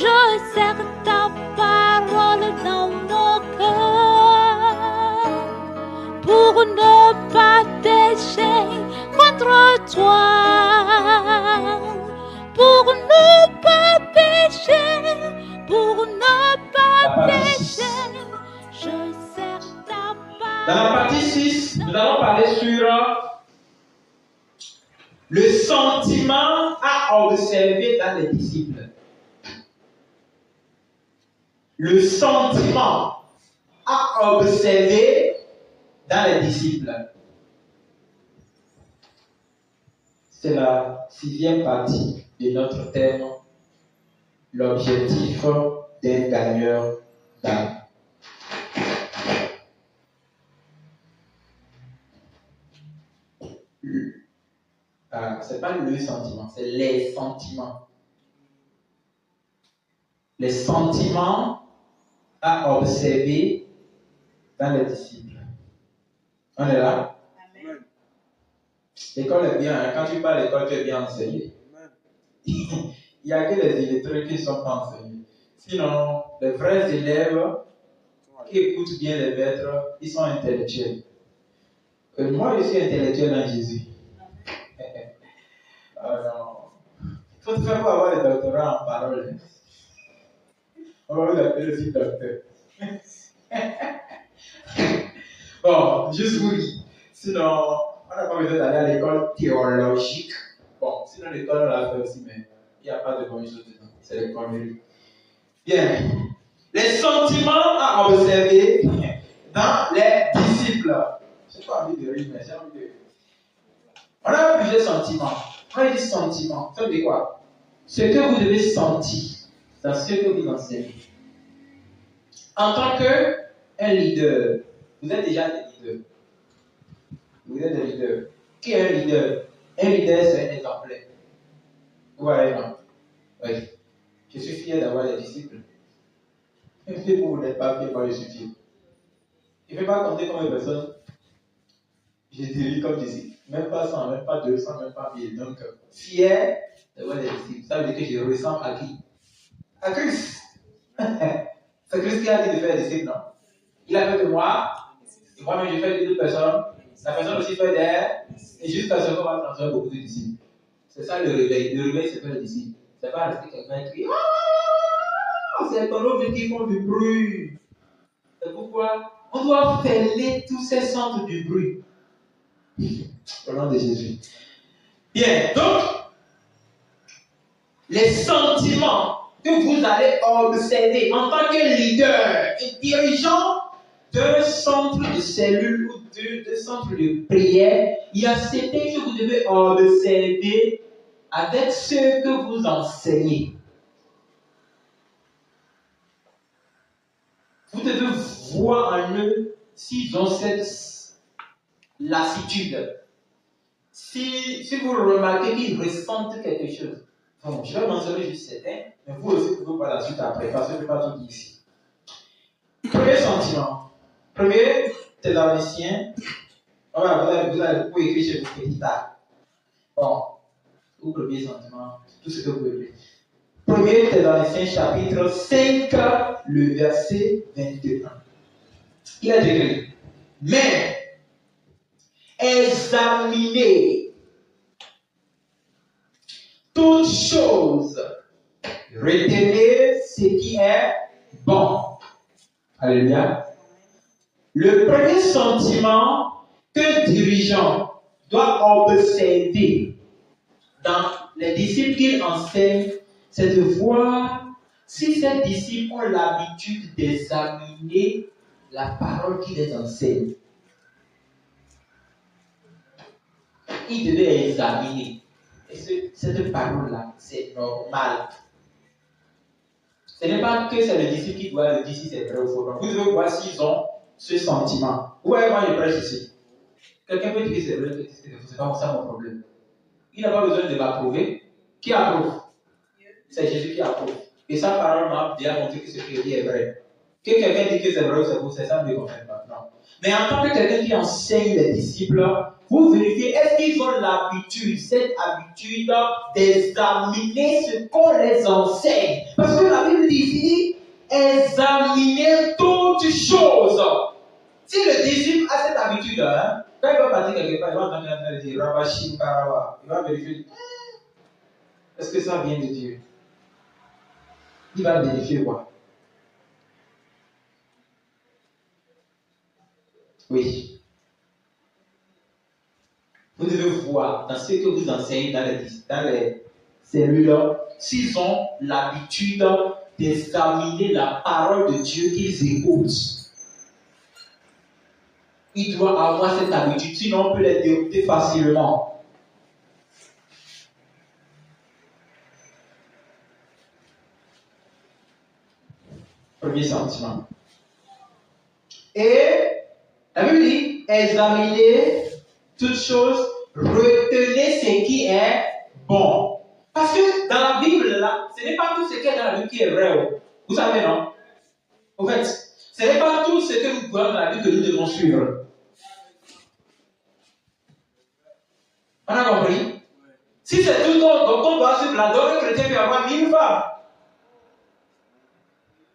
Je serre ta parole dans mon cœur pour ne pas pécher contre toi. Pour ne pas pécher, pour ne pas pécher, je serre ta parole. Dans la partie 6, nous allons parler sur le sentiment à observer dans les disciples. Le sentiment à observer dans les disciples. C'est la 6e partie de notre thème, l'objectif d'un gagneur d'âme. C'est pas le sentiment, c'est les sentiments. Les sentiments à observer dans les disciples. On est là? Amen. L'école est bien, hein? Quand tu parles l'école, tu es bien enseigné. Il n'y a que les illettrés qui ne sont pas enseignés. Sinon, les vrais élèves qui écoutent bien les maîtres, ils sont intellectuels. Moi, je suis intellectuel en Jésus. Il faut te faire pour avoir le doctorat en parole. On va vous appeler aussi docteur. Bon, juste vous dire. Sinon, on n'a pas besoin d'aller à l'école théologique. Bon, sinon l'école, on l'a fait aussi, mais il n'y a pas de bonnes choses dedans. C'est les conneries. Bien. Les sentiments à observer dans les disciples. Je n'ai pas envie de rire, mais j'ai envie de rire. On a plusieurs sentiments. Quand il dit sentiments, ça veut dire quoi? Ce que vous devez sentir dans ce que vous enseignez. En tant qu'un leader, vous êtes déjà des leaders. Vous êtes des leaders. Qui est un leader? Un leader, c'est un exemplaire. Vous voyez, non? Oui. Je suis fier d'avoir des disciples. Même si vous n'êtes pas fier, moi je suis fier. Je ne vais pas compter combien de personnes je dirais comme disciple. Même pas 100, même pas 200, même pas 1000. Donc, fier d'avoir des disciples. Ça veut dire que je ressemble à qui? À Christ. C'est Christ qui a dit de faire des disciples, non? Il a fait de moi, et moi-même j'ai fait de d'autres personnes. La personne aussi fait d'elle, et jusqu'à ce qu'on va transformer beaucoup de disciples. C'est ça le réveil. Le réveil, c'est faire des disciples. C'est pas rester quelqu'un qui crie « c'est ton objectif qui font du bruit. » C'est pourquoi on doit fermer tous ces centres du bruit. Au nom de Jésus. Bien, donc, les sentiments que vous allez observer en tant que leader et dirigeant d'un centre de cellule ou de centre de prière, il y a certains que vous devez observer avec ce que vous enseignez. Vous devez voir en eux s'ils ont cette lassitude. Si vous remarquez qu'ils ressentent quelque chose. Bon, je vais mentionner juste certains, mais vous aussi pouvez voir la suite après, parce que je ne vais pas tout dire ici. Premier sentiment. Premier, Thessaloniciens. Vous pouvez écrire chez vous petit a. Bon, ou premier sentiment, tout ce que vous voulez. Premier Thessaloniciens chapitre 5, le verset 21. Il a écrit, mais examinez toutes choses, retenez ce qui est bon. Alléluia. Le premier sentiment qu'un dirigeant doit observer dans les disciples qu'il enseigne, c'est de voir si ces disciples ont l'habitude d'examiner la parole qu'il les enseigne. Ils devaient examiner. Est-ce que cette parole-là, c'est normal? Ce n'est pas que c'est le disciple qui doit le dire si c'est vrai ou faux. Vous devez voir s'ils ont ce sentiment. Vous voyez, moi je prêche ici. Quelqu'un peut dire que c'est vrai, c'est pas ça mon problème. Il n'a pas besoin de l'approuver. Qui approuve? C'est Jésus qui approuve. Et sa parole m'a bien montré que ce qu'il dit est vrai. Que quelqu'un dit que c'est vrai ou c'est faux, c'est ça ne me concerne pas. Non. Mais en tant que quelqu'un qui enseigne les disciples, vous vérifiez, est-ce qu'ils ont l'habitude, cette habitude d'examiner ce qu'on les enseigne? Parce que la Bible toute chose. Si le disciple a cette habitude, hein, quand il va partir quelque part, il va entendre dire Rabashim Karaba. Il va vérifier. Est-ce que ça vient de Dieu? Il va vérifier quoi? Oui. Vous devez voir dans ce que vous enseignez dans les cellules, s'ils ont l'habitude d'examiner la parole de Dieu qu'ils écoutent. Ils doivent avoir cette habitude, sinon on peut les dérouter facilement. Premier sentiment. Et la Bible dit, examinez toutes choses, retenez ce qui est bon. Parce que dans la Bible, là, ce n'est pas tout ce qui est dans la Bible qui est vrai. Vous savez, non? En fait, ce n'est pas tout ce que nous voyons dans la Bible que nous devons suivre. On a compris? Si c'est tout donc on doit suivre la donne, un chrétien peut avoir 1000 femmes.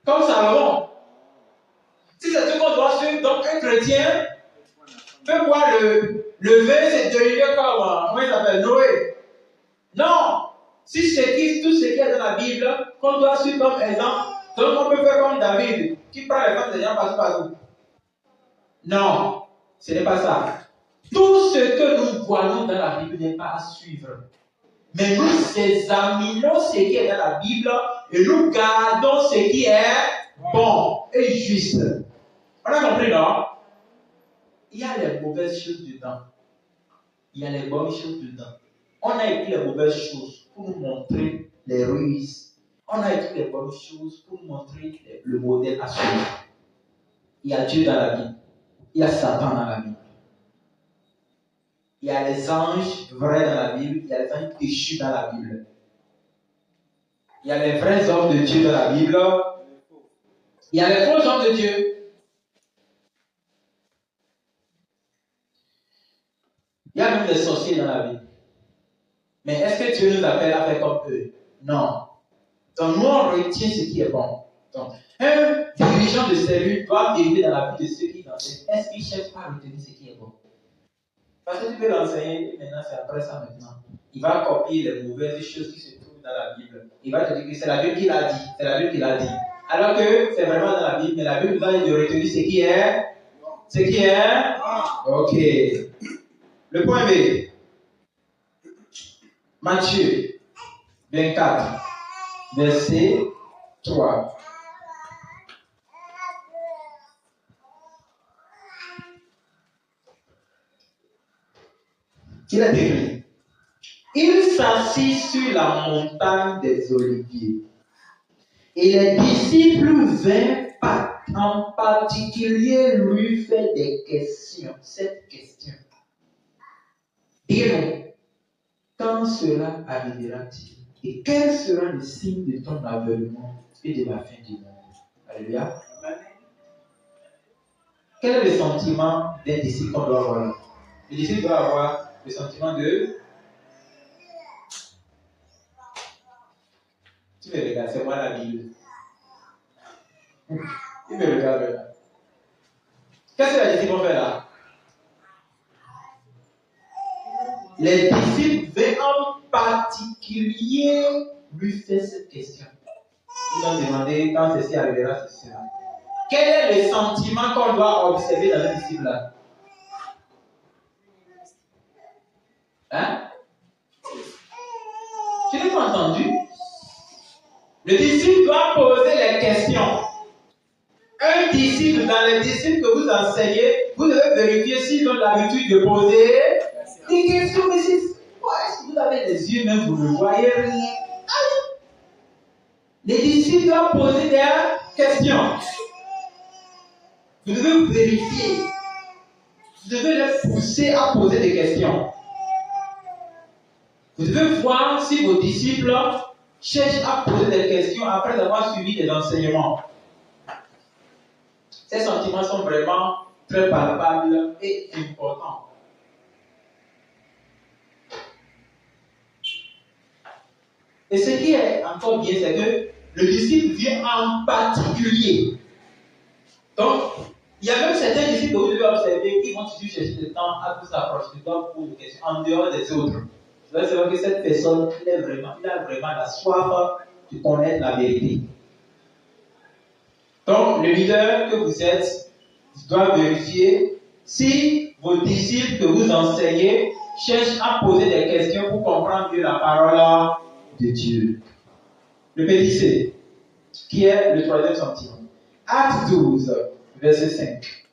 Comme Salomon. Si c'est tout qu'on doit suivre, donc un chrétien peut boire le vin, c'est de comme, comment il s'appelle, Noé. Non! Si c'est tout ce qui est dans la Bible, qu'on doit suivre comme exemple, donc on peut faire comme David, qui prend les femmes des gens partout. Non, ce n'est pas ça. Tout ce que nous voyons dans la Bible n'est pas à suivre. Mais nous examinons ce qui est dans la Bible et nous gardons ce qui est bon et juste. On a compris, non? Il y a les mauvaises choses dedans. Il y a les bonnes choses dedans. On a écrit les mauvaises choses pour nous montrer les ruses. On a écrit les bonnes choses pour nous montrer le modèle à suivre. Il y a Dieu dans la Bible. Il y a Satan dans la Bible. Il y a les anges vrais dans la Bible. Il y a les anges déchus dans la Bible. Il y a les vrais hommes de Dieu dans la Bible. Il y a les faux hommes de Dieu. Il y a même des sorciers dans la Bible. Mais est-ce que Dieu nous appelle à faire comme eux? Non. Donc nous, on retient ce qui est bon. Donc, un dirigeant de cellule doit vérifier dans la vie de ceux qui enseignent. Est-ce qu'il cherche à retenir ce qui est bon? Parce que tu peux l'enseigner, maintenant c'est après ça maintenant. Il va copier les mauvaises choses qui se trouvent dans la Bible. Il va te dire que c'est la Bible qui l'a dit. C'est la Bible qui l'a dit. Alors que c'est vraiment dans la Bible, mais la Bible va dire de retenir ce qui est. Ce qui est. Ok. Le point B. Matthieu 24, verset 3. Il a écrit. Il s'assit sur la montagne des Oliviers. Et les disciples vinrent en particulier lui faire des questions. Cette question. Dis-nous, quand cela arrivera-t-il? Et quel sera le signe de ton avènement et de la fin du monde? Alléluia. Quel est le sentiment d'un disciple qu'on doit avoir? Le disciple doit avoir le sentiment de... Tu me regardes, c'est moi la Bible. Il me regarde là. Qu'est-ce que les disciples vont faire là? Les disciples veulent en particulier lui faire cette question. Ils ont demandé quand ceci arrivera, ceci sera. Quel est le sentiment qu'on doit observer dans un disciple là? Hein? Je n'ai pas entendu. Le disciple doit poser les questions. Un disciple, dans les disciples que vous enseignez, vous devez vérifier s'ils ont l'habitude de poser des questions. Mais si vous avez les yeux, même vous ne voyez rien. Les disciples doivent poser des questions. Vous devez vérifier. Vous devez les pousser à poser des questions. Vous devez voir si vos disciples cherchent à poser des questions après avoir suivi des enseignements. Ces sentiments sont vraiment très palpables et importants. Et ce qui est encore bien, c'est que le disciple vient en particulier Donc, il y a même certains disciples que vous devez observer qui vont toujours chercher le temps à vous approcher, donc pour des questions en dehors des autres. Vous allez savoir que cette personne, il a vraiment la soif de connaître la vérité. Donc, le leader que vous êtes doit vérifier si vos disciples que vous enseignez cherchent à poser des questions pour comprendre mieux la parole de Dieu. Le petit C, qui est le troisième sentiment. Acte 12, verset 5.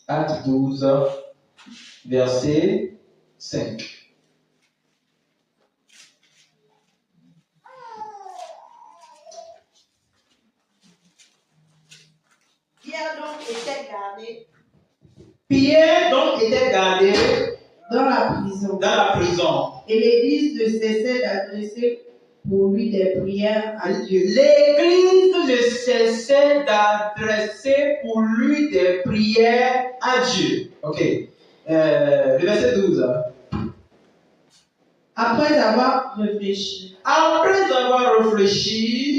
Acte 12, verset 5. Pierre donc était gardé dans la prison. Et l'église ne cessait d'adresser pour lui des prières à Dieu. L'église ne cessait d'adresser pour lui des prières à Dieu. Ok. Le verset 12. Après avoir réfléchi,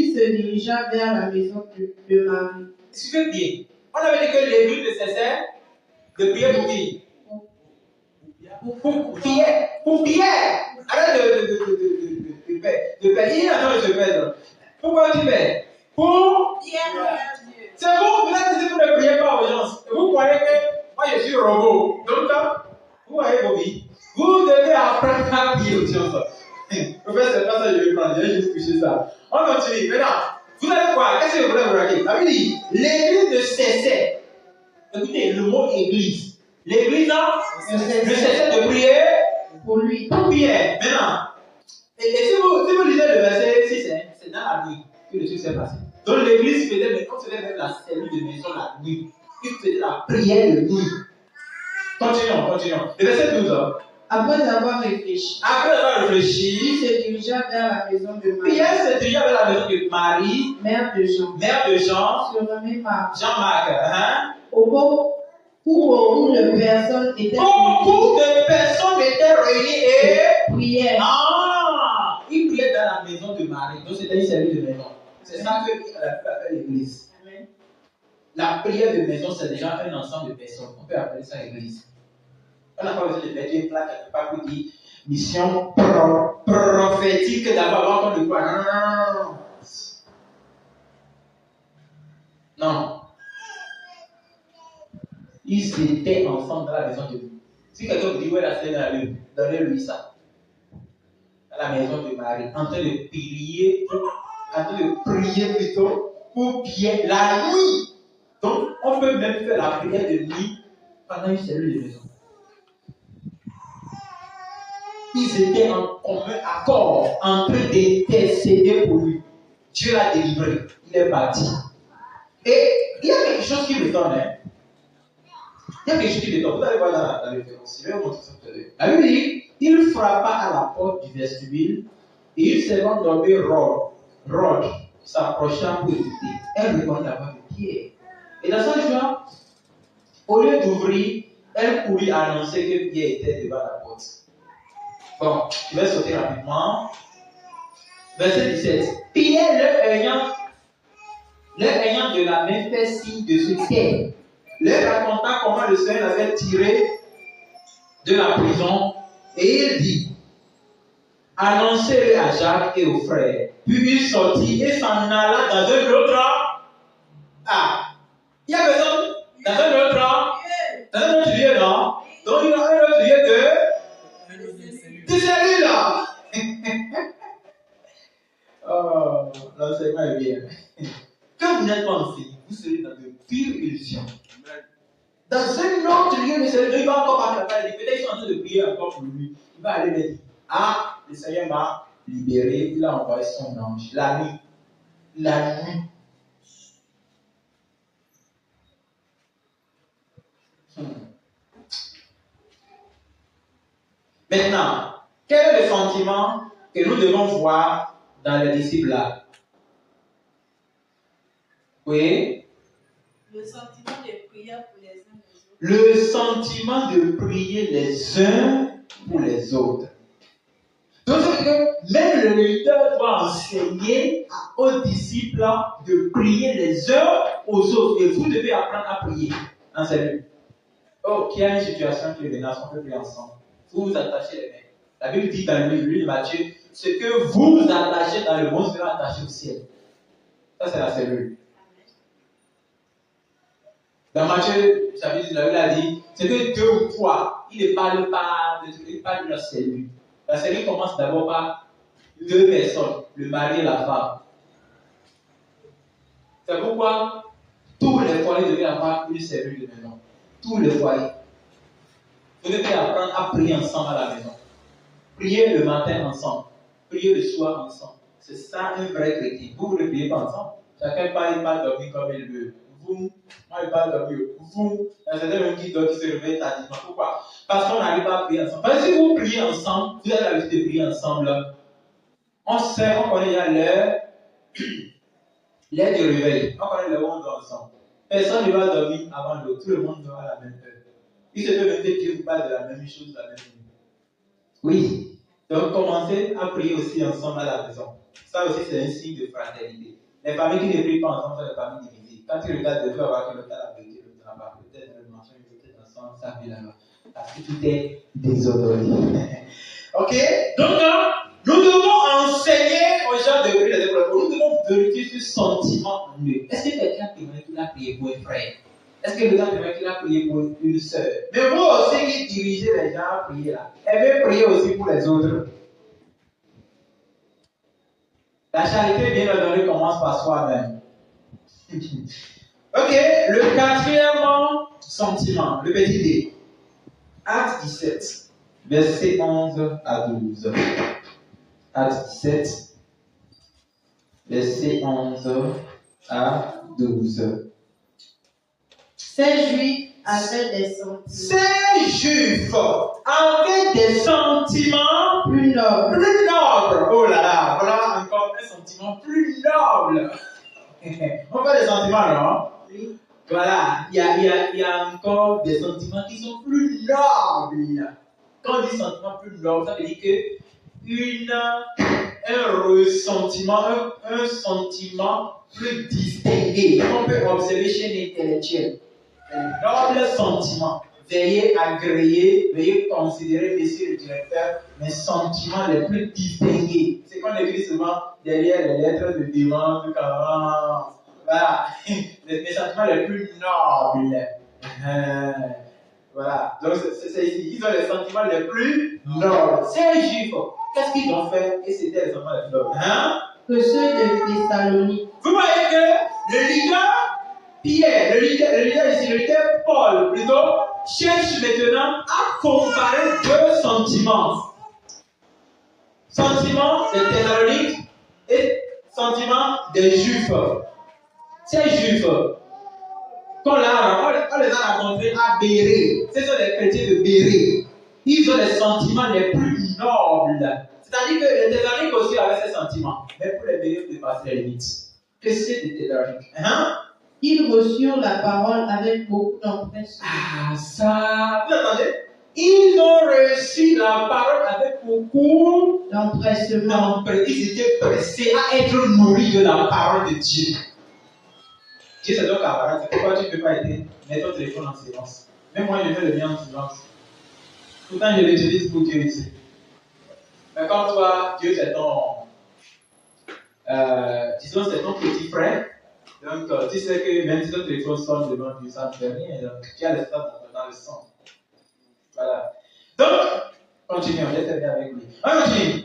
il se dirigea vers la maison de Marie. Suivez bien. On avait dit que l'église ne cessait de prier pour qui? Pour Pierre. Arrête de perdre. Il est en train de se perdre. Pourquoi tu perds? Pour Pierre. C'est vous êtes ici pour ne prier pas aux gens. Vous croyez que moi je suis robot. Donc, vous voyez vos vies. Vous devez apprendre à prier aux gens. En fait, c'est pas ça que je vais prendre. Je vais juste toucher ça. On continue. Maintenant, vous allez voir. Qu'est-ce que vous voulez vous raconter? La Bible dit l'église ne cessait. Écoutez, le mot église. L'église ne cessait de prier pour lui. Pour Pierre. Maintenant, et si vous lisez le verset 6, c'est dans la nuit que le truc s'est passé. Donc l'église faisait même la cellule de maison la nuit. Il faisait la prière de nuit. Continuons. Le verset 12. Après avoir réfléchi, il se dirigea vers la maison de Marie. Pierre se dirigea vers la maison de Marie, mère de Jean, surnommée Jean-Marc. Où beaucoup de personnes étaient réunies et priaient. Ils priaient dans la maison de Marie. Donc c'était une cellule de maison. C'est ça que appelle l'église. Amen. La prière de maison, c'est déjà un ensemble de personnes. On peut appeler ça l'église. On n'a pas besoin de mettre une plaque quelque part pour dire mission prophétique d'abord avant de quoi. Non. Ils étaient ensemble dans la maison de Dieu. Si quelqu'un vous dit, où est la scène dans la Bible, donnez-lui ça. Dans la maison de Marie, en train de prier plutôt pour Pierre la nuit. Donc, on peut même faire la prière de nuit pendant une cellule de maison. Ils étaient en commun accord en train d'intercéder pour lui. Dieu l'a délivré. Il est parti. Et il y a quelque chose qui me donne. Il y a quelque chose qui me donne. Vous allez voir la référence. Je vais vous montrer ça tout à l'heure. La Bible dit, il frappa à la porte du vestibule et il se rend nommé Rod s'approcha pour écouter. Elle reconnut la voix de Pierre. Et dans sa joie, au lieu d'ouvrir, elle courut annoncer que Pierre était devant la porte. Bon, je vais sauter rapidement. Verset 17. Pierre, leur ayant de la main fait signe de se taire, leur raconta comment le Seigneur l'avait tiré de la prison, et il dit, annoncez-le à Jacques et aux frères. Puis il sortit et s'en alla dans un autre. Il y a personne dans un autre lieu, non? Donc il y a un autre lieu de celui là. Oh, l'enseignement est bien. Quand vous n'êtes pas enseigné, vous serez dans de pires illusions. Dans un autre lieu, le Seigneur, il va encore parler. Peut-être qu'ils sont en train de prier encore pour lui. Il va aller dire, le Seigneur m'a libéré, il a envoyé son ange. La nuit. Maintenant, quel est le sentiment que nous devons voir dans les disciples là? Oui. Le sentiment de prier pour les uns les autres. Le sentiment de prier les uns pour les autres. Donc, c'est que même le leader doit enseigner aux disciples de prier les uns aux autres. Et vous devez apprendre à prier en cellule. Oh, qu'il y a une situation qui est menace, on peut prier ensemble. Vous vous attachez les mains. La Bible dit dans le livre de Matthieu, ce que vous attachez dans le monde sera attaché au ciel. Ça, c'est la cellule. Dans Matthieu, chapitre 19, il a dit, c'est que 2 ou 3, il ne parle pas de la cellule. La cellule commence d'abord par 2 personnes, le mari et la femme. C'est pourquoi tous les foyers devaient avoir une cellule de maison. Tous les foyers. Vous devez apprendre à prier ensemble à la maison. Prier le matin ensemble. Prier le soir ensemble. C'est ça un vrai chrétien. Vous ne priez pas ensemble. Chacun parle pas dormir comme il veut. Vous, moi je parle dormir. Vous, il y a certains qui dorment, qui se réveillent tardivement. Pourquoi? Parce qu'on n'arrive pas à prier ensemble. Parce que si vous priez ensemble, vous avez l'habitude de prier ensemble. On sait, on connaît déjà l'heure du réveil. On connaît l'heure où on dort ensemble. Personne ne va dormir avant l'autre. Tout le monde dort à la même heure. Il se peut même que vous parlez de la même chose la même nuit. Oui. Donc commencez à prier aussi ensemble à la maison. Ça aussi c'est un signe de fraternité. Les familles qui ne prient pas ensemble sont des familles divisées. Quand tu regardes, tu vas voir que l'autre a la vérité, l'autre là-bas, peut-être le marché, peut-être ensemble, ça vit là-bas. Parce que tout est désordonné. Ok? Donc nous devons enseigner aux gens de prier les épreuves. Nous devons vérifier ce sentiment en eux. Est-ce que quelqu'un témoigne qu'il a prié pour un frère? Est-ce que quelqu'un témoigne qu'il a prié pour une sœur? Mais vous aussi qui dirigez les gens à prier là, aimez prier aussi pour les autres. La charité bien ordonnée commence par soi-même. Ok, le 4e sentiment, le petit D. Acte 17, versets 11 à 12. Acte 17, versets 11 à 12. Ces Juifs avaient des sentiments. Ces Juifs avaient des sentiments Plus nobles. plus nobles. Oh là là, voilà encore un sentiment plus noble. On fait des sentiments, non? Oui. Voilà, il y a encore des sentiments qui sont plus nobles. Quand on dit sentiments plus nobles, ça veut dire que un ressentiment, un sentiment plus distingué qu'on peut observer chez l'intellectuel. Un noble sentiment. Veuillez agréer, veuillez considérer monsieur le directeur mes sentiments les plus distingués. C'est qu'on écrit souvent derrière les lettres de demande, voilà, mes sentiments les plus nobles. Voilà, donc c'est ici, ils ont les sentiments les plus nobles. Ces Juifs, qu'est-ce qu'ils ont fait? Et c'était les sentiments les plus nobles. Que ceux de Thessalonique. Vous voyez que le leader Pierre, le leader ici, le leader Paul, plutôt, cherche maintenant à comparer 2 sentiments. Sentiment des Thessaloniques et sentiment des Juifs. Ces Juifs, on les a rencontrés à Bérée. Ce sont les chrétiens de Bérée. Ils ont les sentiments les plus nobles. C'est-à-dire que les Thessaloniques aussi avaient ces sentiments. Mais pour les Béréens, ils dépassaient les limites. Que c'est des Thessaloniques? Ils reçurent la parole avec beaucoup d'empressement. Ah, ça, vous entendez? Ils ont reçu la parole avec beaucoup d'empressement. Ils étaient pressés à être nourris de la parole de Dieu. Dieu, c'est ton camarade. C'est pourquoi tu ne peux pas aider. Mets ton téléphone en silence. Même moi, je mets le mien en silence. Pourtant, je l'utilise pour Dieu ici. Mais quand toi, Dieu, c'est ton. Disons, c'est ton petit frère. Donc, tu sais que même si ton téléphone sonne devant Dieu, ça ne fait rien. Donc, tu as l'espace dans le sang. Voilà. Donc, continuons, je vais terminer avec lui. On continue.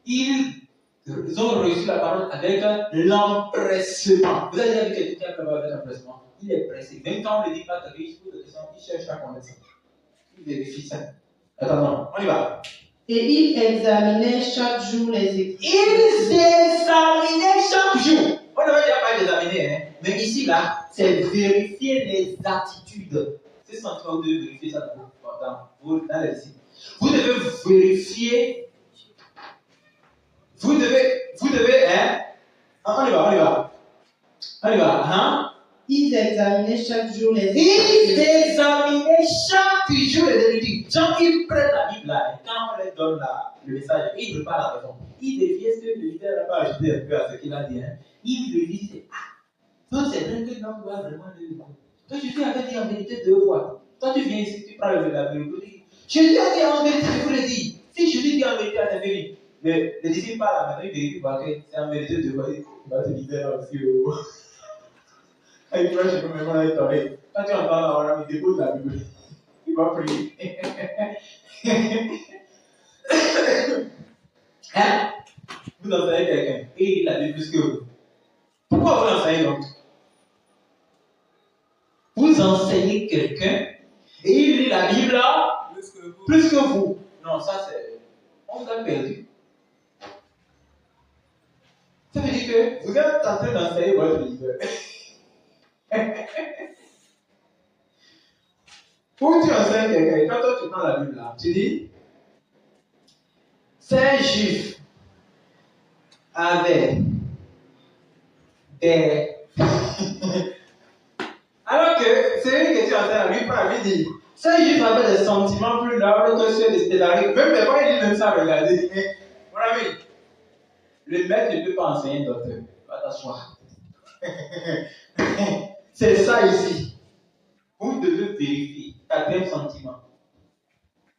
Ils ont reçu la parole avec l'empressement. Vous avez déjà vu quelqu'un qui a parlé avec l'empressement? Il est pressé. Même quand on ne dit pas que il cherche à connaître ça. Il vérifie ça. Attends, on y va. Et ils examinaient chaque jour les Écritures. Ils examinaient chaque jour. On ne va déjà pas examiner, hein. Mais ici, là, c'est vérifier les attitudes. C'est sans toi de vérifier ça dans les disciples. Vous devez vérifier. Vous devez, hein. On y va. Ils examinaient chaque jour les Ils examinaient chaque jour les Écritures. Quand ils prennent la Bible là, et quand on leur donne le message, ils ne pas la raison. Ils vérifient ce que le leader n'a pas ajouté un peu à ce qu'il a dit. Ils vérifient, donc c'est vrai que l'homme doit vraiment le dire. Toi, Jésus avait dit en vérité 2 fois. Toi, tu viens ici, tu parles de la Bible. Jésus a dit en vérité, je vous le dis. Si Jésus dit en vérité à ta vérité, le disciple parle à la vérité, c'est en vérité 2 fois. Il va te libérer aussi. Quand il prêche, je peux même aller t'oreille. Quand tu entends la hora, il dépose la Bible. Il va prier. Hein? Vous enseignez quelqu'un et il a dit plus que vous. Pourquoi vous l'enseignez donc? Vous enseignez quelqu'un et il lit la Bible là plus que vous. Non, ça c'est. On vous a perdu. Ça veut dire que vous êtes en train d'enseigner votre leader. Où tu enseignes quelqu'un et quand toi tu prends la Bible là, tu dis ces juifs avaient des. Alors que celui que tu enseignes, lui parle, lui dit ces juifs avaient des sentiments plus nobles que ceux des Stélariques. Même des fois, il dit même ça, regardez. Mon ami, le maître ne peut pas enseigner docteur. Va t'asseoir. C'est ça ici. Vous devez vérifier. 4e sentiment.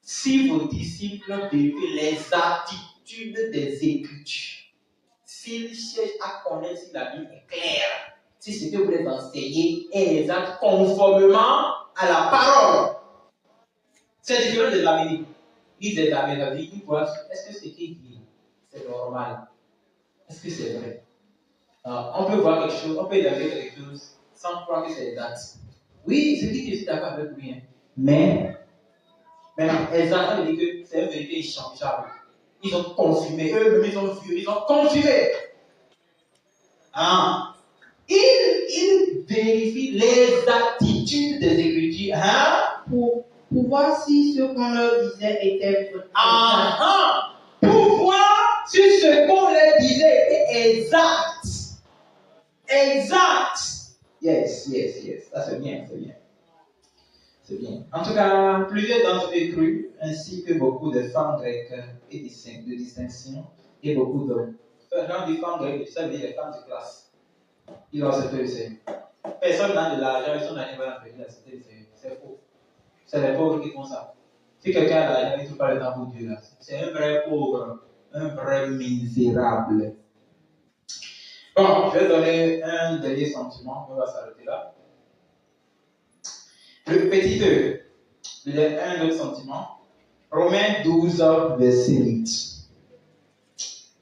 Si vos disciples vérifient les attitudes des Écritures, s'ils cherchent à connaître si la Bible est claire, si ce que vous les enseignez est exact conformément à la parole, c'est différent de l'examiner. Ils examinent, ils voient est-ce que ce qu'il dit, c'est normal? Est-ce que c'est vrai? On peut voir quelque chose, on peut examiner quelque chose sans croire que c'est exact. Oui, ce qui dit, je suis d'accord avec lui, hein. Mais exactement, dit que c'est une vérité inchangeable. Ils ont confirmé, eux-mêmes ils ont vu, ils ont confirmé. Hein? Ils vérifient les attitudes des Écritures. Hein? pour voir si ce qu'on leur disait était vrai. Pour voir si ce qu'on leur disait était exact. Exact. Yes. Ça c'est bien. C'est bien. En tout cas, plusieurs d'entre eux crurent, ainsi que beaucoup de femmes grecques et de distinction, et beaucoup d'hommes. Quand des femmes grecques, ça veut dire les femmes de classe. Ils ont accepté le Seigneur. Personne n'a de l'argent, ils sont dans les à payer accepter le Seigneur. C'est faux. C'est les pauvres qui font ça. Si quelqu'un a de l'argent, il ne trouve pas le temps pour Dieu là. C'est un vrai pauvre, un vrai misérable. Bon, je vais donner un dernier sentiment, on va s'arrêter là. Le petit 2, il y a un autre sentiment. Romains 12, verset 8.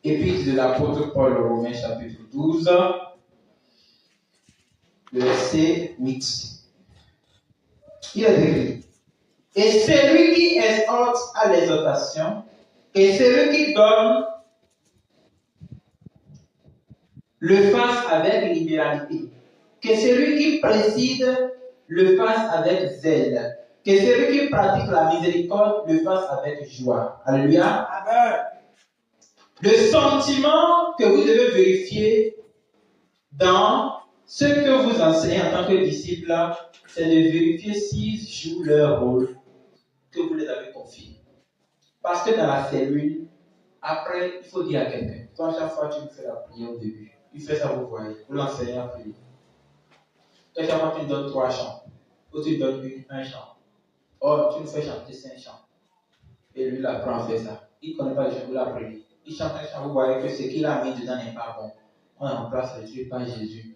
Épître de l'apôtre Paul, Romains chapitre 12, verset 8. Il a écrit: et celui qui exhorte à l'exhortation, et celui qui donne, le fasse avec libéralité. Que celui qui préside le fasse avec zèle. Que celui qui pratique la miséricorde le fasse avec joie. Alléluia. Amen. Le sentiment que vous devez vérifier dans ce que vous enseignez en tant que disciple, c'est de vérifier s'ils jouent leur rôle que vous les avez confié. Parce que dans la cellule, après, il faut dire à quelqu'un. Toi, chaque fois, tu me fais la prière au début. Il fait ça, vous voyez. Vous l'enseignez à prier. Toi, chaque fois, tu me donnes 3 chants. Ou tu me donnes un chant. Or, tu me fais chanter 5 chants. Et lui, il apprend à faire ça. Il ne connaît pas les chants, vous l'apprenez. Il chante un chant, vous voyez que ce qu'il a mis dedans n'est pas bon. On remplace le Dieu par Jésus.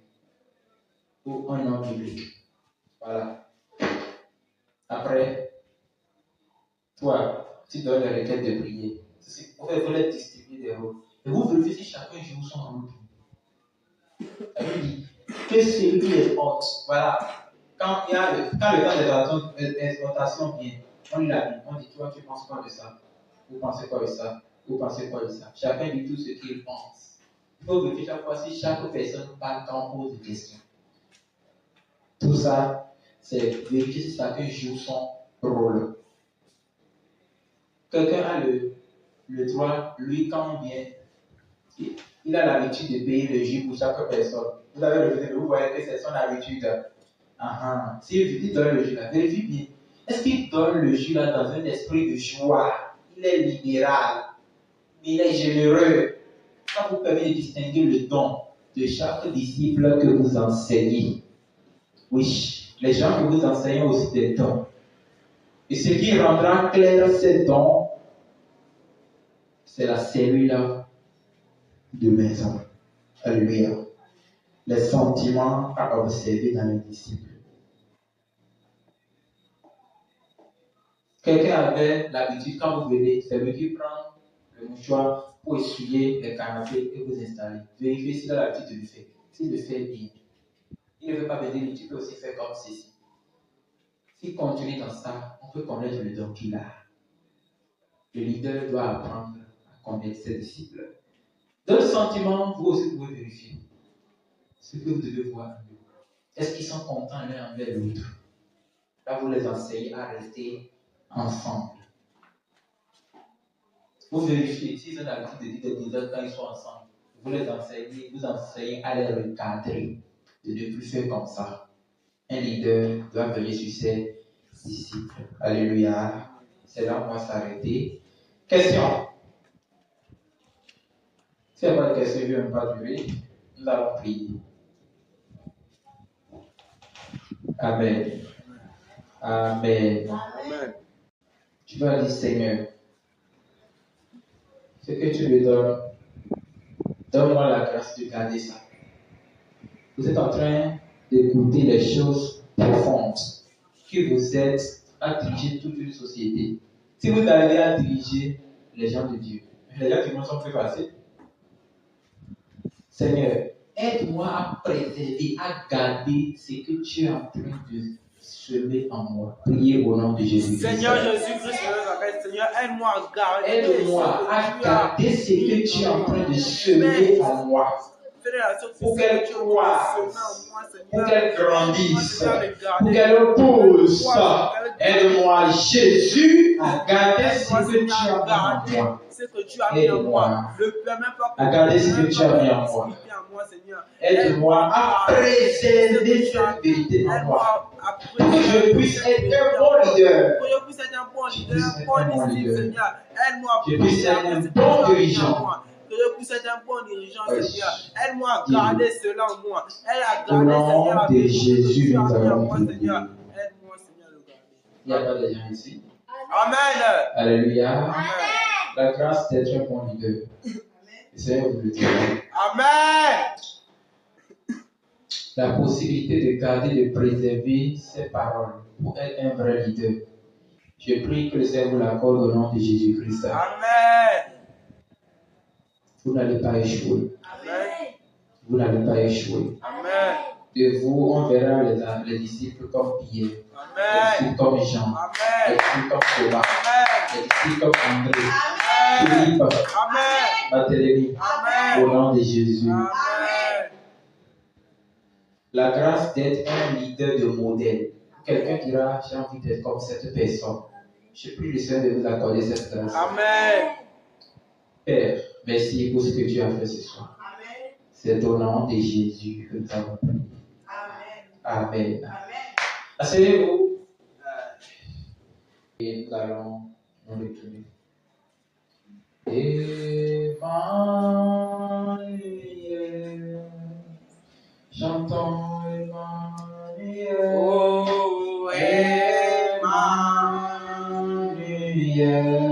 Ou un nom biblique. Voilà. Après, toi, tu donnes les requêtes de prier. Vous voulez distribuer des rôles. Et vous vérifiez si chacun joue son rôle. Ça veut dire que celui qui est haute, voilà. Quand le temps d'exhortation vient, on lit la Bible, on dit toi, tu penses quoi de ça? Vous pensez quoi de ça? Vous pensez quoi de ça? Chacun dit tout ce qu'il pense. Il faut vérifier chaque fois si chaque personne parle quand on pose des questions. Tout ça, c'est vérifier si chacun joue son rôle. Quelqu'un a le droit, lui, quand on vient, Il a l'habitude de payer le jus pour chaque personne. Vous avez refusé, vous voyez que c'est son habitude. S'il donne le jus là, vérifie bien. Est-ce qu'il donne le jus là dans un esprit de joie? Il est libéral, il est généreux. Ça vous permet de distinguer le don de chaque disciple que vous enseignez. Oui, les gens que vous enseignez ont aussi des dons. Et ce qui rendra clair ces dons, c'est la cellule de maison. Alléluia. Les sentiments à observer dans les disciples. Quelqu'un avait l'habitude, quand vous venez, c'est lui qui prend le mouchoir pour essuyer les canapés et vous installer. Vérifiez s'il a l'habitude de le faire. S'il le fait bien. Il ne veut pas venir, tu peux aussi faire comme ceci. S'il continue dans ça, on peut connaître le don qu'il a. Le leader doit apprendre à connaître ses disciples. Dans le sentiment, vous aussi pouvez vérifier ce que vous devez voir. Est-ce qu'ils sont contents l'un envers l'autre? Là, vous les enseignez à rester ensemble. Vous vérifiez s'ils ont l'habitude de dire quand ils sont ensemble. Vous les enseignez à les recadrer, de ne plus faire comme ça. Un leader doit veiller sur ses disciples. Alléluia. C'est là qu'on va s'arrêter. Question. Si il n'y a pas de question, je ne vais pas durer. Nous allons prier. Amen. Amen. Amen. Tu vas dire, Seigneur, ce que tu me donnes, donne-moi la grâce de garder ça. Vous êtes en train d'écouter les choses profondes qui vous aident à diriger toute une société. Si vous arrivez à diriger les gens de Dieu, les gens du monde sont plus faciles. Seigneur, aide-moi à préserver, à garder ce que tu es en train de semer en moi. Priez au nom de Jésus. Seigneur Jésus-Christ, Seigneur, aide-moi à garder. Aide-moi à garder ce que tu es en train de semer en moi. Pour qu'elle croisse, pour qu'elle grandisse, pour qu'elle pousse. Aide-moi, Jésus, à garder ce que tu as mis en moi. Aide-moi à garder ce que tu as mis en moi. Aide-moi à préserver cette vérité en moi. Pour que je puisse être un bon leader. Je puisse être un bon dirigeant. Que je puisse être un bon dirigeant, Seigneur. Aide-moi à garder cela en moi. Elle a Au gardé, nom Seigneur, de Jésus, nous allons moi, prier. Seigneur. Aide-moi, Seigneur, le garder. Il n'y a pas de gens ici. Amen. Alléluia. Amen. La grâce d'être un bon leader. Le Seigneur vous le dira. Amen. La possibilité de garder, de préserver ses paroles pour être un vrai leader. Je prie que le Seigneur vous l'accorde au nom de Jésus-Christ. Amen. Vous n'allez pas échouer. Amen. Vous n'allez pas échouer. Amen. De vous, on verra les disciples comme Pierre, les Amen. disciples comme Jean, les Amen. disciples comme Thomas, les disciples comme André, Amen. Philippe, Amen. Barthélemy, Amen. au nom de Jésus. Amen. La grâce d'être un leader de modèle. Quelqu'un dira, j'ai envie d'être comme cette personne. Je prie le Seigneur de vous accorder cette grâce. Amen. Père, merci pour ce que tu as fait ce soir. C'est au nom de Jésus que nous avons prié. Amen. Amen. Asseyez-vous. Et nous allons nous retourner. Emmanuel, chantons Emmanuel. Oh, Emmanuel. Oh, Emmanuel.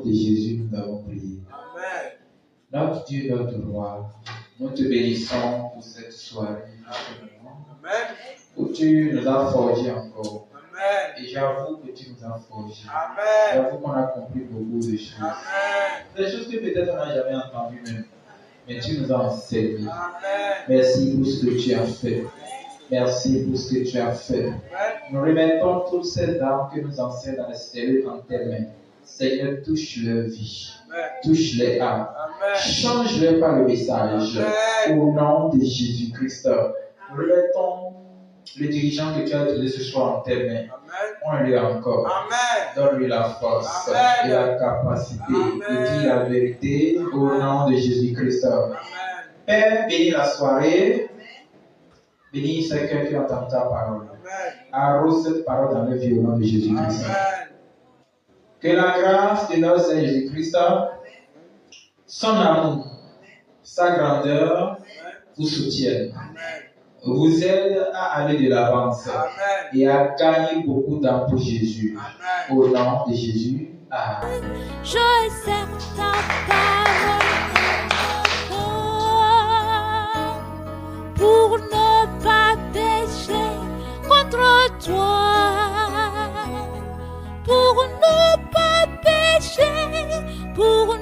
de Jésus, nous avons prié. Amen. Notre Dieu, notre roi, nous te bénissons pour cette soirée, pour ce moment, Amen. où tu nous as forgé encore. Amen. Et j'avoue que tu nous as forgé. Amen. J'avoue qu'on a compris beaucoup de choses. Amen. Des choses que peut-être on n'a jamais entendues même. Mais tu nous as enseigné. Amen. Merci pour ce que tu as fait. Merci pour ce que tu as fait. Amen. Nous remettons toutes ces armes que nous enseignons dans les cellules en tes mains. Seigneur, touche leur vie. Amen. Touche les âmes. Amen. Change-les par le message. Amen. Au nom de Jésus-Christ. Nous remettons le dirigeant que tu as donné ce soir en tes mains. Amen. On-le encore. Amen. Donne-lui la force Amen. et la capacité de Amen. dire la vérité au nom de Jésus-Christ. Amen. Père, bénis la soirée. Bénis chacun qui entend ta parole. Amen. Arrose cette parole dans le vie au nom de Jésus-Christ. Amen. Que la grâce de notre Seigneur Jésus-Christ, son amour, sa grandeur vous soutiennent, Amen. vous aide à aller de l'avance Amen. et à gagner beaucoup d'âmes pour Jésus. Amen. Au nom de Jésus. Amen. Je sers ta parole pour ne pas pécher contre toi, pour ne pas pécher, pour